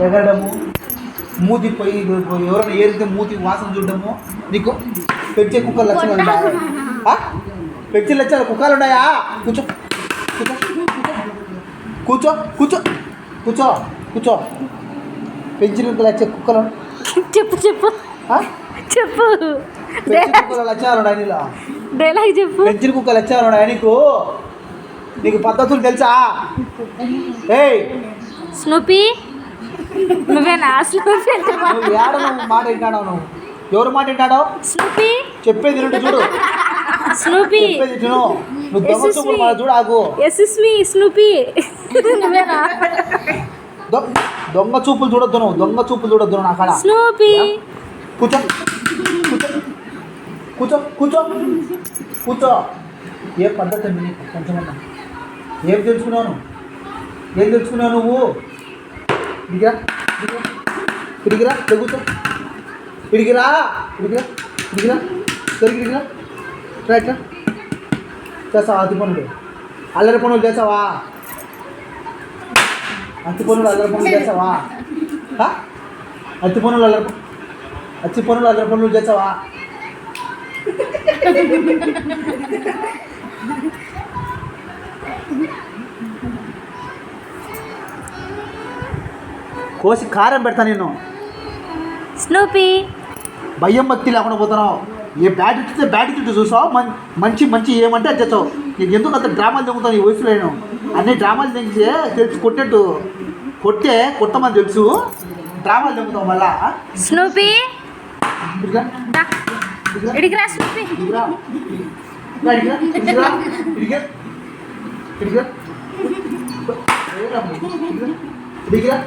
ఎగరడము, మూతి పోయి ఎవరైనా ఏరితే మూతి వాసన చూడడము. నీకు పెంచే కుక్కలు లక్షణాలు ఉన్నాయా? పెంచే లక్షణాలు కుక్కలు ఉన్నాయా? కూర్చో కూర్చో కూర్చో కూర్చో కూర్చో. పెంచిన కుక్కలు వచ్చే కుక్కలు చెప్పు చెప్పు చెప్పు. పెంచిన కుక్కలు లక్షణాలు ఉన్నాయి నీలో. డైలాగ్ చెప్పు. పెంచిన కుక్కలు లక్షణాలు ఉన్నాయి నీకు. నీకు పద్ధతులు తెలుసా? ఏయ్ స్నూపీ నువ్వేనా? స్నూపీ నువ్వు ఏడ మాట వింటాడో? నువ్వు ఎవరు మాట వింటాడో? స్నూపీ చెప్పేది వింటు చూడు. స్నూపీ చెప్పేది విను. నువ్వు దొంగ చూపులు మాట చూడు. ఆగు. ఎస్ఎస్మి స్నూపీ నువ్వేనా? దొంగ చూపులు చూడొద్దు. నువ్వు దొంగ చూపులు చూడొద్దు నా కాడ. స్నూపీ కూర్చో కూర్చో కూర్చో కూర్చో కూర్చో. ఏ పద్ధతి అండి నీకు కొంచెమన్నా? ఏం తెలుసుకున్నావు నువ్వు? ఏం తెలుసుకున్నావు నువ్వు? ఇడిగిరా ఇడిగిరా కూర్చో. ఇడిగిరా ఇడిగిరా ఇడిగిరా ఇడిగిరా. రైట్ చేస్తావా? అతి పనులు అల్లరి పనులు చేసావా? అతి పనులు అల్లరి పనులు చేసావా? అతి పనులు అల్లరి పనులు చేసావా? కోసి కారం పెడతా నేను. స్నూపీ భయం భక్తి లేకుండా పోతున్నావు. ఏ బ్యాట్ ఇస్తే బ్యాట్ తిట్టు చూసావు. మంచి మంచి ఏమంటే అది తెచ్చావు. నీకు ఎందుకు అంత డ్రామాలు తెగుతావు? ఈ వయసులో నేను అన్ని డ్రామాలు తెగితే తెలిసి కొట్టేట్టు కొట్టమని తెలుసు. డ్రామాలు తెగుతావు మళ్ళా. స్నూపీ ఇడిగిరా. స్నూపీ ఇడిగిరా